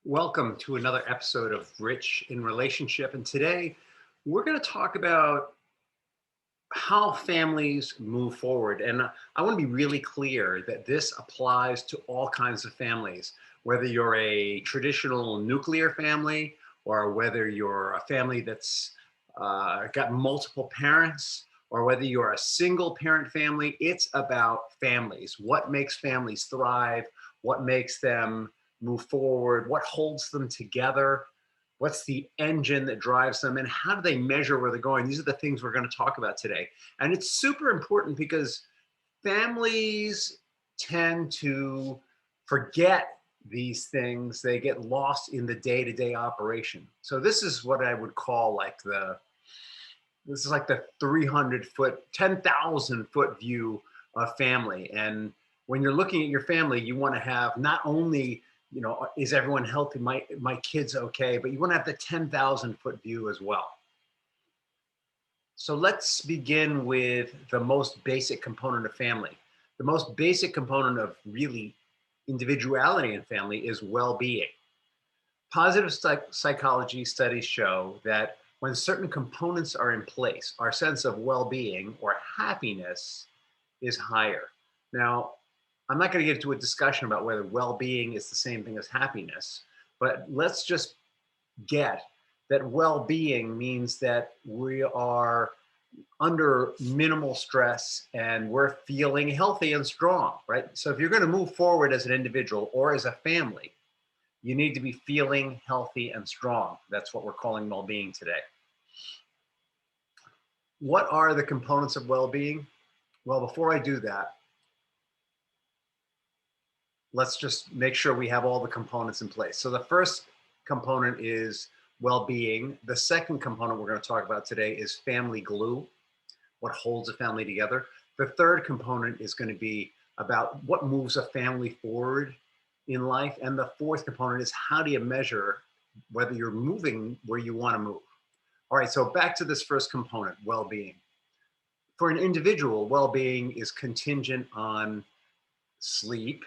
Welcome to another episode of Rich in Relationship. And today we're going to talk about how families move forward. And I want to be really clear that this applies to all kinds of families, whether you're a traditional nuclear family or whether you're a family that's got multiple parents or whether you're a single parent family. It's about families. What makes families thrive? What makes them move forward? What holds them together? What's the engine that drives them? And how do they measure where they're going? These are the things we're going to talk about today. And it's super important because families tend to forget these things. They get lost in the day-to-day operation. So this is what I would call like the 300 foot, 10,000 foot view of family. And when you're looking at your family, you want to have not only, is everyone healthy? My kids okay? But you want to have the 10,000 foot view as well. So let's begin with the most basic component of family. The most basic component of really individuality in family is well-being. Positive psychology studies show that when certain components are in place, our sense of well-being or happiness is higher. Now, I'm not going to get into a discussion about whether well-being is the same thing as happiness, but let's just get that well-being means that we are under minimal stress and we're feeling healthy and strong, right? So if you're going to move forward as an individual or as a family, you need to be feeling healthy and strong. That's what we're calling well-being today. What are the components of well-being? Well, before I do that, let's just make sure we have all the components in place. So the first component is well-being. The second component we're going to talk about today is family glue, what holds a family together. The third component is going to be about what moves a family forward in life. And the fourth component is how do you measure whether you're moving where you want to move. All right, so back to this first component, well-being. For an individual, well-being is contingent on sleep,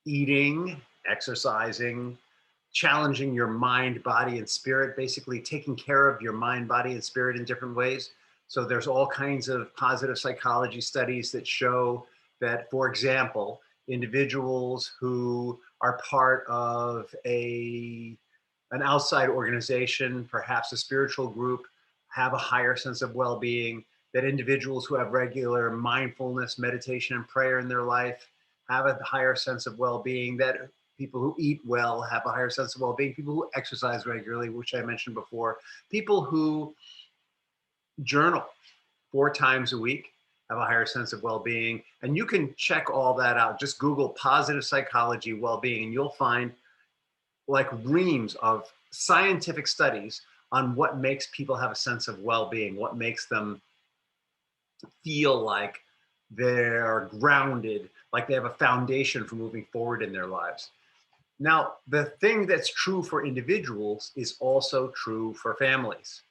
eating, exercising, challenging your mind, body, and spirit, basically taking care of your mind, body, and spirit in different ways. So there's all kinds of positive psychology studies that show that, for example, individuals who are part of an outside organization, perhaps a spiritual group, have a higher sense of well-being, that individuals who have regular mindfulness, meditation, and prayer in their life have a higher sense of well-being, that people who eat well have a higher sense of well-being, people who exercise regularly, which I mentioned before, people who journal 4 times a week have a higher sense of well-being. And you can check all that out. Just Google positive psychology well-being, and you'll find like reams of scientific studies on what makes people have a sense of well-being, what makes them feel like they're grounded, like they have a foundation for moving forward in their lives. Now, the thing that's true for individuals is also true for families.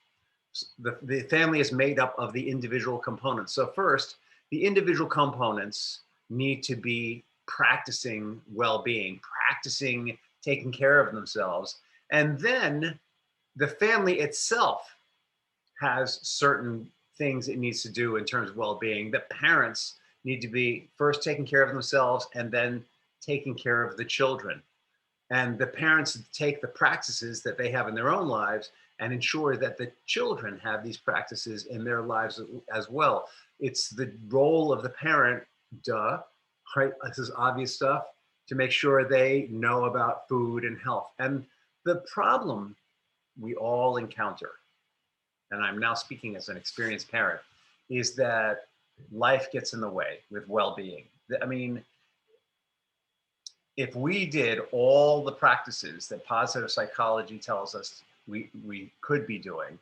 The family is made up of the individual components. So first, the individual components need to be practicing well-being, practicing taking care of themselves. And then the family itself has certain things it needs to do in terms of well-being. The parents need to be first taking care of themselves and then taking care of the children. And the parents take the practices that they have in their own lives and ensure that the children have these practices in their lives as well. It's the role of the parent, right? This is obvious stuff, to make sure they know about food and health. And the problem we all encounter, and I'm now speaking as an experienced parent, is that life gets in the way with well-being. I mean, if we did all the practices that positive psychology tells us we could be doing,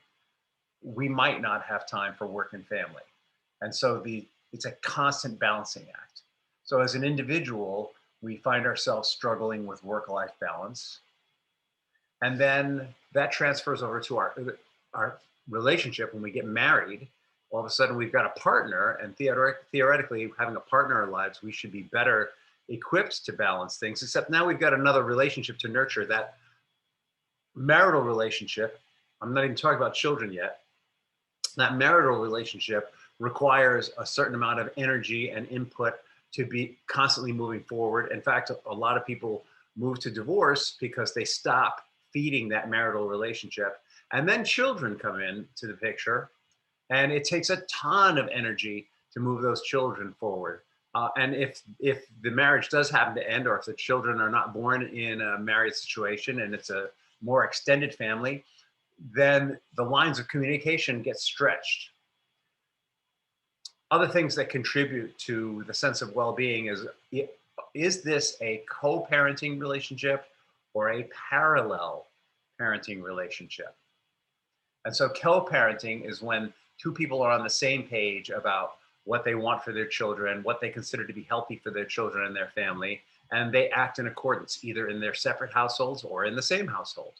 we might not have time for work and family. And so it's a constant balancing act. So as an individual, we find ourselves struggling with work-life balance. And then that transfers over to our relationship. When we get married, all of a sudden we've got a partner, and theoretically having a partner in our lives, we should be better equipped to balance things, except now we've got another relationship to nurture. That marital relationship, I'm not even talking about children yet, that marital relationship requires a certain amount of energy and input to be constantly moving forward. In fact, a lot of people move to divorce because they stop feeding that marital relationship. And then children come in to the picture, and it takes a ton of energy to move those children forward. And if the marriage does happen to end, or if the children are not born in a married situation and it's a more extended family, then the lines of communication get stretched. Other things that contribute to the sense of well-being is this a co-parenting relationship or a parallel parenting relationship? And so co-parenting is when two people are on the same page about what they want for their children, what they consider to be healthy for their children and their family, and they act in accordance either in their separate households or in the same household.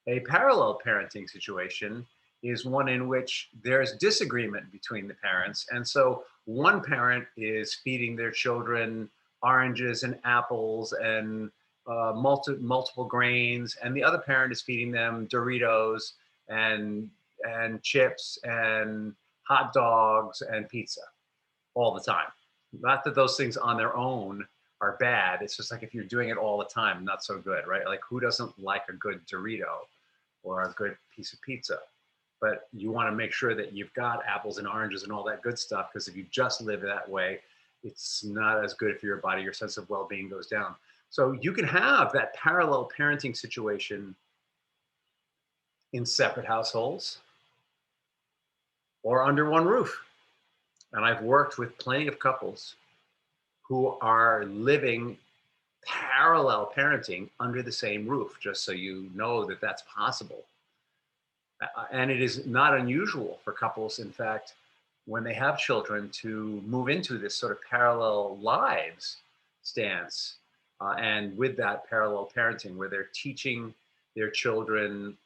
A parallel parenting situation is one in which there's disagreement between the parents. And so one parent is feeding their children oranges and apples and multiple grains, and the other parent is feeding them Doritos and chips and hot dogs and pizza all the time. Not that those things on their own are bad. It's just like if you're doing it all the time, not so good, right? Like who doesn't like a good Dorito or a good piece of pizza? But you want to make sure that you've got apples and oranges and all that good stuff, because if you just live that way, it's not as good for your body. Your sense of well-being goes down. So you can have that parallel parenting situation in separate households or under one roof. And I've worked with plenty of couples who are living parallel parenting under the same roof, just so you know that that's possible. And it is not unusual for couples, in fact, when they have children, to move into this sort of parallel lives stance. And with that parallel parenting, where they're teaching their children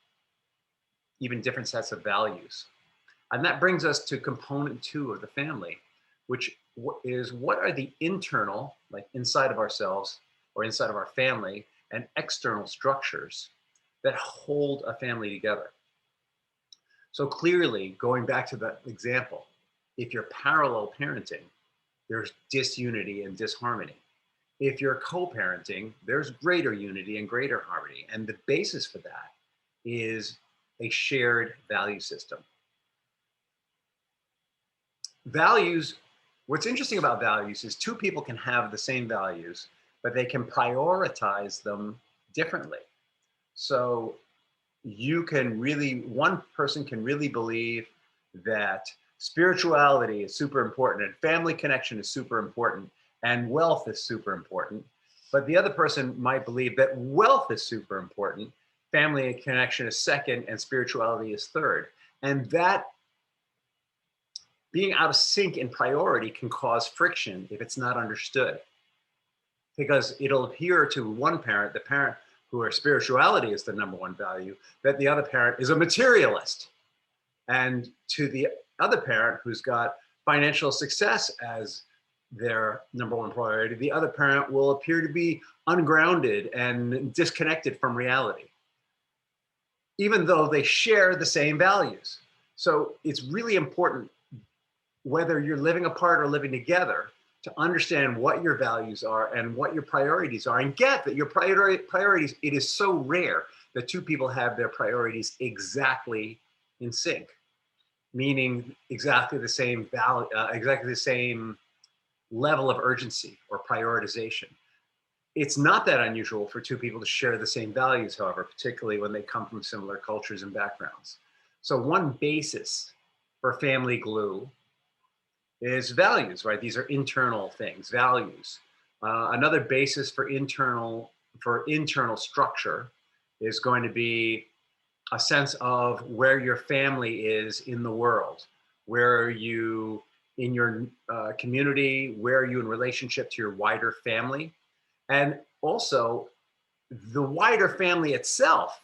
even different sets of values. And that brings us to component 2 of the family, which is what are the internal, like inside of ourselves or inside of our family, and external structures that hold a family together. So clearly, going back to that example, if you're parallel parenting, there's disunity and disharmony. If you're co-parenting, there's greater unity and greater harmony. And the basis for that is a shared value system. Values, what's interesting about values is two people can have the same values, but they can prioritize them differently. So one person can really believe that spirituality is super important and family connection is super important and wealth is super important. But the other person might believe that wealth is super important, family connection is second, and spirituality is third. And that being out of sync in priority can cause friction if it's not understood. Because it'll appear to one parent, the parent whose spirituality is the number one value, that the other parent is a materialist. And to the other parent who's got financial success as their number one priority, the other parent will appear to be ungrounded and disconnected from reality, even though they share the same values. So it's really important, whether you're living apart or living together, to understand what your values are and what your priorities are, and get that your priorities, it is so rare that two people have their priorities exactly in sync, meaning exactly the same value, exactly the same level of urgency or prioritization. It's not that unusual for two people to share the same values, however, particularly when they come from similar cultures and backgrounds. So one basis for family glue is values, right? These are internal things, values. Another basis for internal structure is going to be a sense of where your family is in the world. Where are you in your community? Where are you in relationship to your wider family? And also the wider family itself,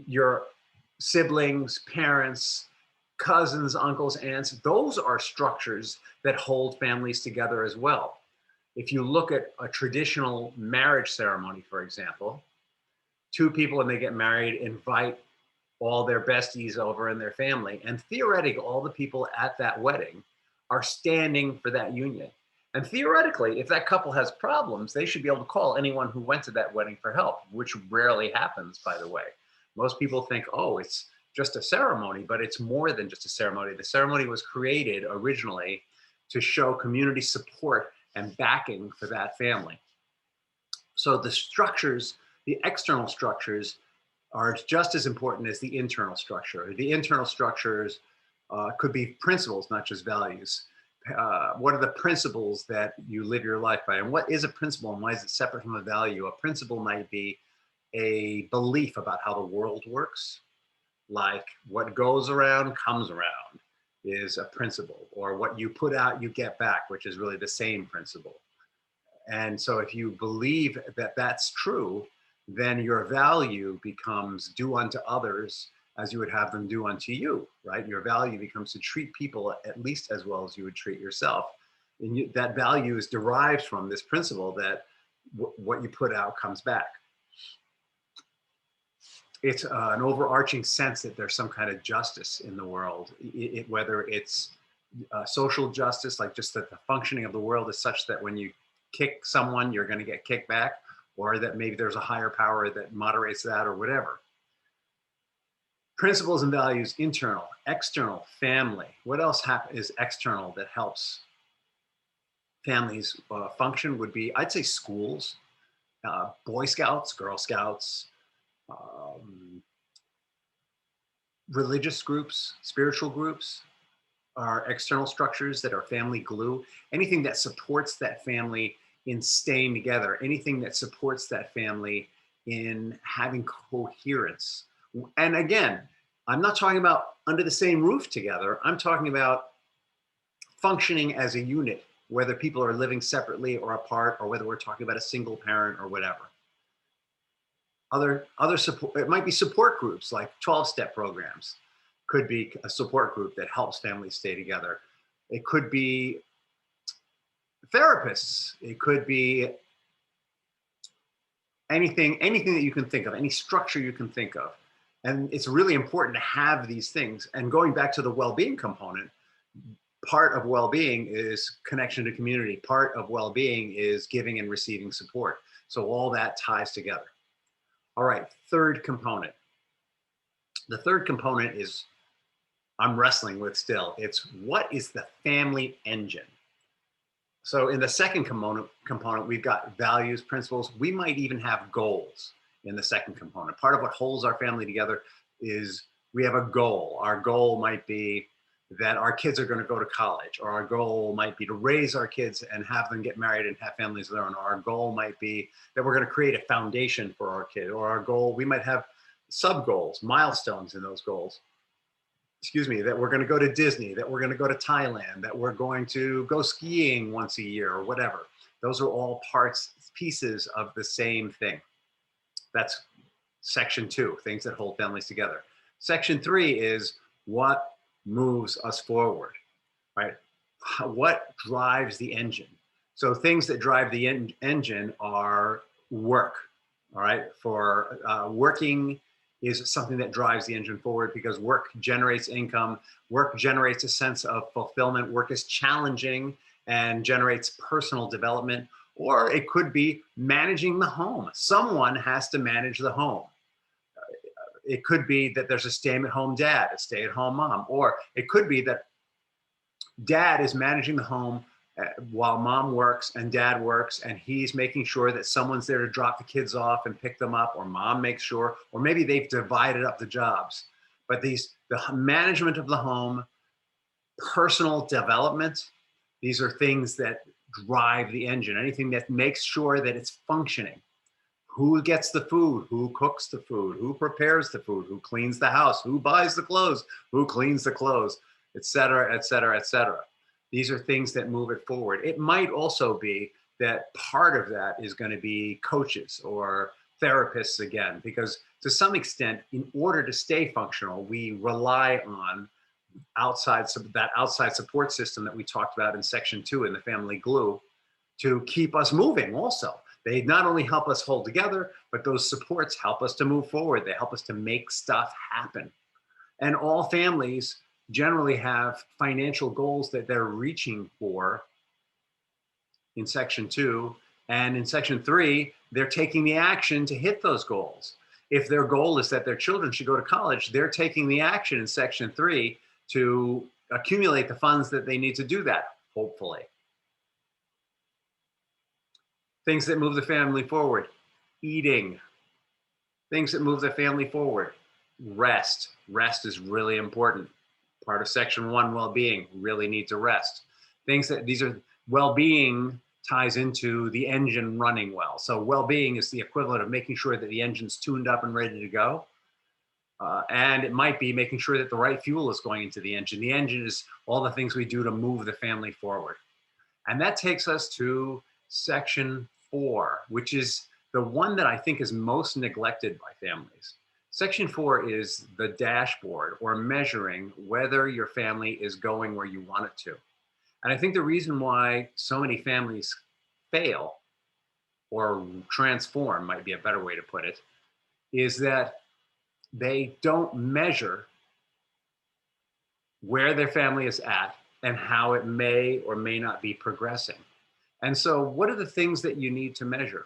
your siblings, parents, cousins, uncles, aunts, those are structures that hold families together as well. If you look at a traditional marriage ceremony, for example, two people when they get married invite all their besties over and their family. And theoretically, all the people at that wedding are standing for that union. And theoretically, if that couple has problems, they should be able to call anyone who went to that wedding for help, which rarely happens, by the way. Most people think, oh, it's just a ceremony, but it's more than just a ceremony. The ceremony was created originally to show community support and backing for that family. So the structures, the external structures, are just as important as the internal structure. The internal structures could be principles, not just values. What are the principles that you live your life by? And what is a principle and why is it separate from a value? A principle might be a belief about how the world works, like what goes around comes around is a principle, or what you put out, you get back, which is really the same principle. And so if you believe that that's true, then your value becomes do unto others as you would have them do unto you, right? Your value becomes to treat people at least as well as you would treat yourself. And that value is derived from this principle that what you put out comes back. It's an overarching sense that there's some kind of justice in the world, whether it's social justice, like just that the functioning of the world is such that when you kick someone, you're going to get kicked back, or that maybe there's a higher power that moderates that, or whatever. Principles and values, internal, external, family. What else is external that helps families function would be, I'd say schools, Boy Scouts, Girl Scouts, religious groups, spiritual groups are external structures that are family glue. Anything that supports that family in staying together, anything that supports that family in having coherence. And again, I'm not talking about under the same roof together. I'm talking about functioning as a unit, whether people are living separately or apart, or whether we're talking about a single parent or whatever. Other support, it might be support groups like 12-step programs, could be a support group that helps families stay together. It could be therapists. It could be anything that you can think of, any structure you can think of. And it's really important to have these things. And going back to the well-being component, part of well-being is connection to community. Part of well-being is giving and receiving support. So all that ties together. All right, third component. The third component is I'm wrestling with still. It's what is the family engine? So in the second component, we've got values, principles. We might even have goals in the second component. Part of what holds our family together is we have a goal. Our goal might be that our kids are going to go to college, or our goal might be to raise our kids and have them get married and have families of their own. Or our goal might be that we're going to create a foundation for our kid, or our goal, we might have sub goals, milestones in those goals. Excuse me, that we're going to go to Disney, that we're going to go to Thailand, that we're going to go skiing once a year or whatever. Those are all pieces of the same thing. That's section 2, things that hold families together. Section 3 is what moves us forward, right? What drives the engine? So things that drive the engine are work, all right? For working is something that drives the engine forward because work generates income, work generates a sense of fulfillment, work is challenging and generates personal development, or it could be managing the home. Someone has to manage the home. It could be that there's a stay-at-home dad, a stay-at-home mom, or it could be that dad is managing the home while mom works and dad works, and he's making sure that someone's there to drop the kids off and pick them up, or mom makes sure, or maybe they've divided up the jobs. But the management of the home, personal development, these are things that drive the engine, anything that makes sure that it's functioning. Who gets the food? Who cooks the food? Who prepares the food? Who cleans the house? Who buys the clothes? Who cleans the clothes? Et cetera, et cetera, et cetera. These are things that move it forward. It might also be that part of that is going to be coaches or therapists again, because to some extent, in order to stay functional, we rely on that outside support system that we talked about in section 2 in the family glue to keep us moving also. They not only help us hold together, but those supports help us to move forward. They help us to make stuff happen. And all families generally have financial goals that they're reaching for in section 2. And in section 3, they're taking the action to hit those goals. If their goal is that their children should go to college, they're taking the action in section 3 to accumulate the funds that they need to do that, hopefully. Things that move the family forward: eating. Things that move the family forward: rest. Rest is really important. Part of section 1, well-being. Really need to rest. These are well-being ties into the engine running well. So well-being is the equivalent of making sure that the engine's tuned up and ready to go. And it might be making sure that the right fuel is going into the engine. The engine is all the things we do to move the family forward. And that takes us to section 4, which is the one that I think is most neglected by families. Section 4 is the dashboard, or measuring whether your family is going where you want it to. And I think the reason why so many families fail, or transform might be a better way to put it, is that they don't measure where their family is at and how it may or may not be progressing. And so what are the things that you need to measure?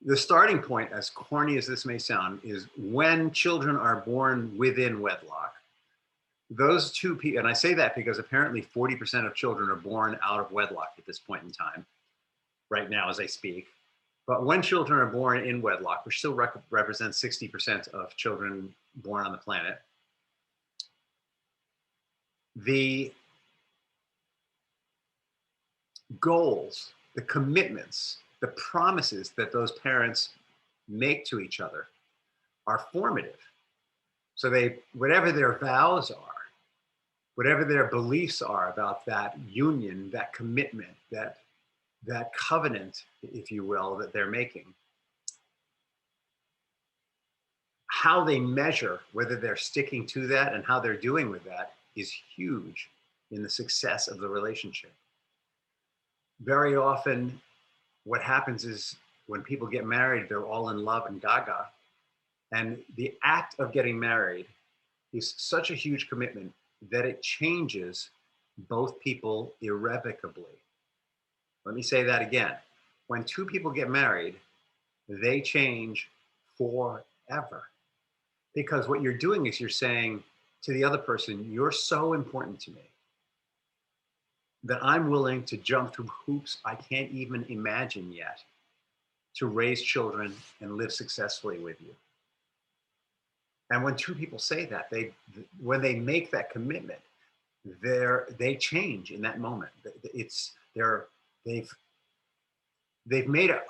The starting point, as corny as this may sound, is when children are born within wedlock. Those two people, and I say that because apparently 40% of children are born out of wedlock at this point in time, right now as I speak. But when children are born in wedlock, which still represents 60% of children born on the planet, the goals, the commitments, the promises that those parents make to each other are formative. So whatever their vows are, whatever their beliefs are about that union, that commitment, that covenant, if you will, that they're making, how they measure whether they're sticking to that and how they're doing with that is huge in the success of the relationship. Very often, what happens is when people get married, they're all in love and gaga. And the act of getting married is such a huge commitment that it changes both people irrevocably. Let me say that again. When two people get married, they change forever. Because what you're doing is you're saying to the other person, you're so important to me that I'm willing to jump through hoops I can't even imagine yet to raise children and live successfully with you. And when two people say that, when they make that commitment, they change in that moment. They've made a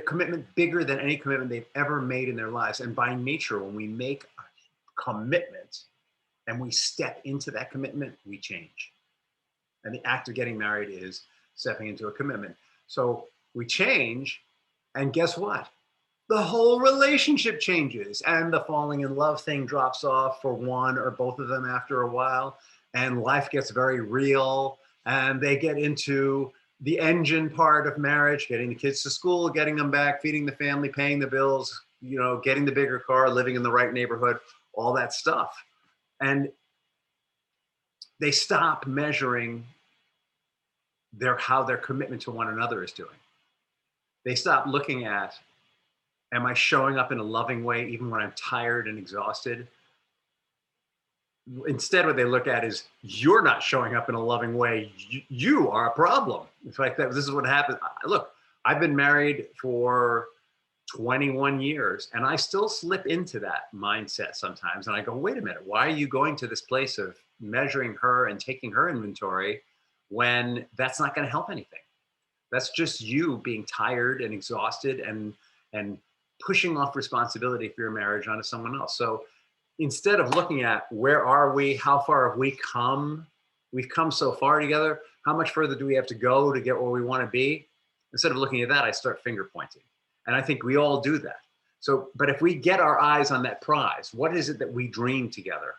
commitment bigger than any commitment they've ever made in their lives. And by nature, when we make a commitment and we step into that commitment, we change. And the act of getting married is stepping into a commitment. So we change, and guess what? The whole relationship changes, and the falling in love thing drops off for one or both of them after a while, and life gets very real, and they get into the engine part of marriage, getting the kids to school, getting them back, feeding the family, paying the bills, getting the bigger car, living in the right neighborhood, all that stuff. And they stop measuring how their commitment to one another is doing. They stop looking at, am I showing up in a loving way even when I'm tired and exhausted? Instead, what they look at is, you're not showing up in a loving way. You are a problem. In fact, this is what happens. Look, I've been married for 21 years, and I still slip into that mindset sometimes. And I go, wait a minute, why are you going to this place of measuring her and taking her inventory when that's not going to help anything? That's just you being tired and exhausted and pushing off responsibility for your marriage onto someone else. So instead of looking at where are we, how far have we come? We've come so far together. How much further do we have to go to get where we want to be? Instead of looking at that, I start finger pointing. And I think we all do that. So, but if we get our eyes on that prize, what is it that we dream together?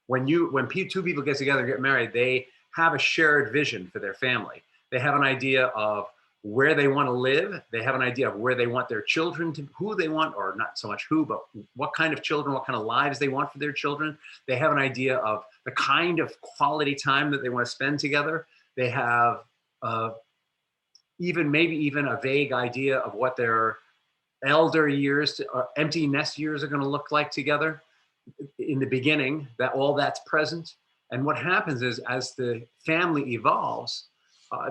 When two people get together and get married, they have a shared vision for their family. They have an idea of where they want to live. They have an idea of where they want their children to, who they want, or not so much who, but what kind of children, what kind of lives they want for their children. They have an idea of the kind of quality time that they want to spend together. They have maybe even a vague idea of what their elder years, empty nest years are going to look like together. In the beginning, that all that's present. And what happens is, as the family evolves,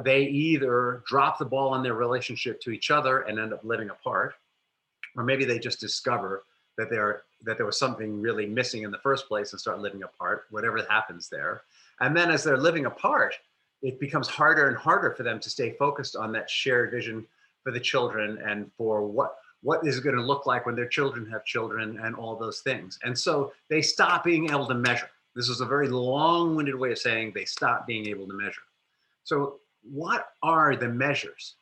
they either drop the ball in their relationship to each other and end up living apart, or maybe they just discover that there was something really missing in the first place and start living apart, whatever happens there. And then as they're living apart, it becomes harder and harder for them to stay focused on that shared vision for the children and for what is it going to look like when their children have children and all those things. And so they stop being able to measure. This is a very long-winded way of saying they stop being able to measure. So what are the measures?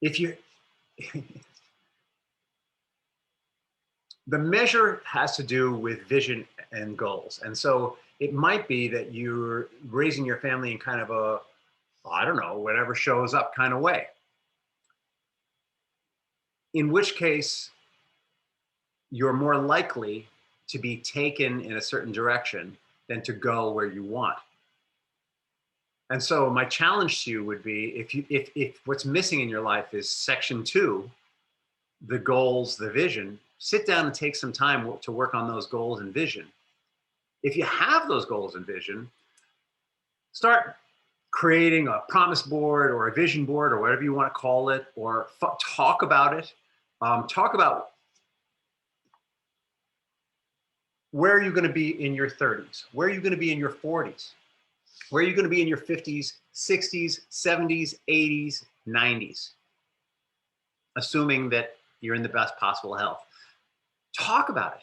The measure has to do with vision and goals. And so it might be that you're raising your family in kind of a, I don't know, whatever shows up kind of way. In which case, you're more likely to be taken in a certain direction than to go where you want. And so my challenge to you would be, if what's missing in your life is section 2, the goals, the vision, sit down and take some time to work on those goals and vision. If you have those goals and vision, start creating a promise board or a vision board or whatever you want to call it, or talk about it. Talk about where are you going to be in your 30s? Where are you going to be in your 40s? Where are you going to be in your 50s, 60s, 70s, 80s, 90s? Assuming that you're in the best possible health. Talk about it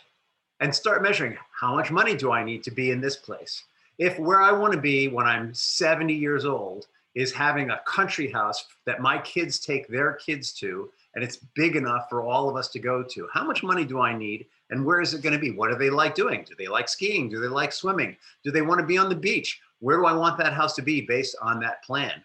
and start measuring, how much money do I need to be in this place? If where I want to be when I'm 70 years old is having a country house that my kids take their kids to, and it's big enough for all of us to go to, how much money do I need? And where is it going to be? What do they like doing? Do they like skiing? Do they like swimming? Do they want to be on the beach? Where do I want that house to be based on that plan?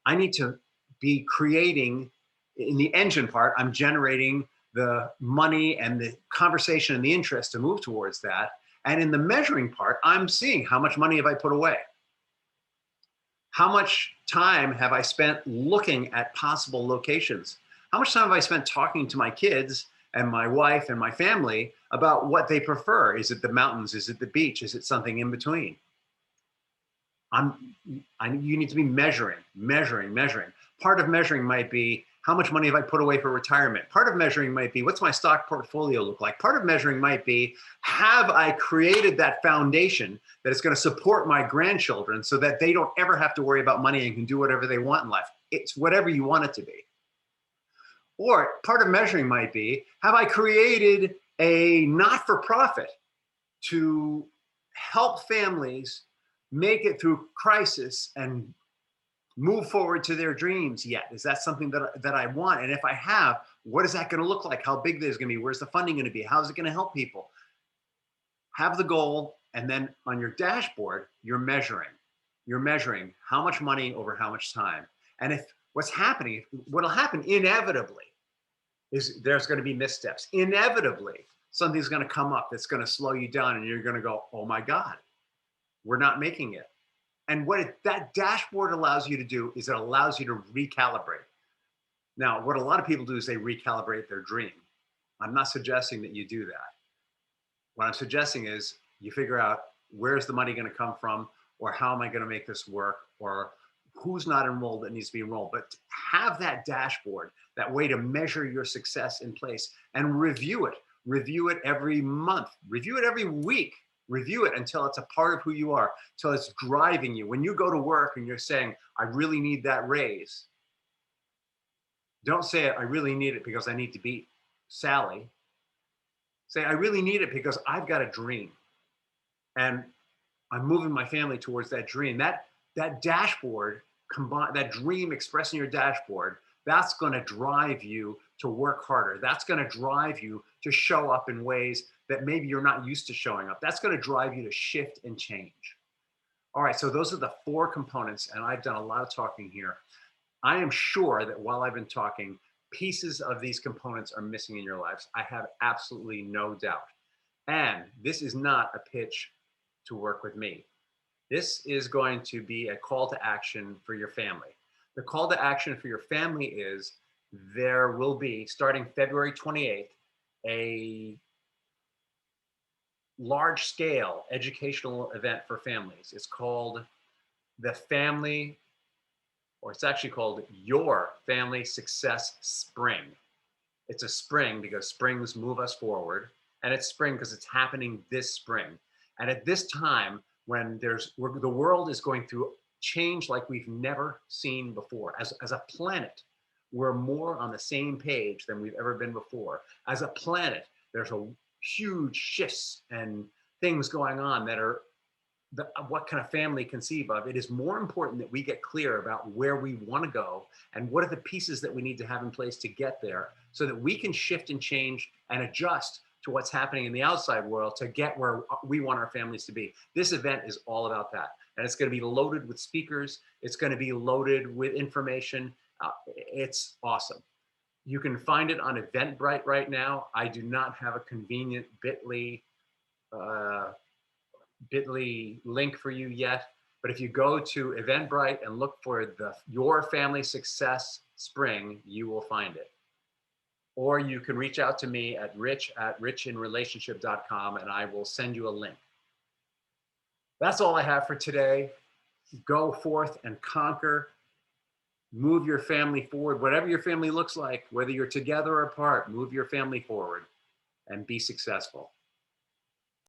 I need to be creating, in the engine part, I'm generating the money and the conversation and the interest to move towards that. And in the measuring part, I'm seeing how much money have I put away? How much time have I spent looking at possible locations? How much time have I spent talking to my kids and my wife and my family about what they prefer? Is it the mountains? Is it the beach? Is it something in between? You need to be measuring. Part of measuring might be, how much money have I put away for retirement? Part of measuring might be, what's my stock portfolio look like? Part of measuring might be, have I created that foundation that is going to support my grandchildren so that they don't ever have to worry about money and can do whatever they want in life? It's whatever you want it to be. Or part of measuring might be, have I created a not-for-profit to help families make it through crisis and move forward to their dreams yet? Is that something that I want? And if I have, what is that going to look like? How big is it going to be? Where's the funding going to be? How is it going to help people? Have the goal, and then on your dashboard, you're measuring. You're measuring how much money over how much time. And if what'll happen inevitably is there's going to be missteps. Inevitably, something's going to come up that's going to slow you down, and you're going to go, oh my God, we're not making it. And what that dashboard allows you to do is it allows you to recalibrate. Now, what a lot of people do is they recalibrate their dream. I'm not suggesting that you do that. What I'm suggesting is you figure out, where's the money going to come from, or how am I going to make this work, or who's not enrolled that needs to be enrolled. But have that dashboard, that way to measure your success in place, and review it. Review it every month. Review it every week. Review it until it's a part of who you are, until it's driving you. When you go to work and you're saying, I really need that raise, don't say, I really need it because I need to beat Sally. Say, I really need it because I've got a dream and I'm moving my family towards that dream. That dashboard, that dream expressed in your dashboard, that's going to drive you to work harder. That's going to drive you to show up in ways that maybe you're not used to showing up. That's going to drive you to shift and change. All right, so those are the four components, and I've done a lot of talking here. I am sure that while I've been talking, pieces of these components are missing in your lives. I have absolutely no doubt. And this is not a pitch to work with me. This is going to be a call to action for your family. The call to action for your family is there will be, starting February 28th, a large scale educational event for families. It's called the Family, or it's actually called Your Family Success Spring. It's a spring because springs move us forward, and it's spring because it's happening this spring. And at this time, when the world is going through change like we've never seen before, as a planet, we're more on the same page than we've ever been before. As a planet, there's a huge shifts and things going on that are what kind of family conceive of. It is more important that we get clear about where we want to go and what are the pieces that we need to have in place to get there so that we can shift and change and adjust to what's happening in the outside world to get where we want our families to be. This event is all about that. And it's going to be loaded with speakers. It's going to be loaded with information. It's awesome. You can find it on Eventbrite right now. I do not have a convenient uh, bit.ly link for you yet, but if you go to Eventbrite and look for the Your Family Success Spring, you will find it. Or you can reach out to me at rich@richinrelationship.com and I will send you a link. That's all I have for today. Go forth and conquer. Move your family forward, whatever your family looks like, whether you're together or apart, move your family forward and be successful.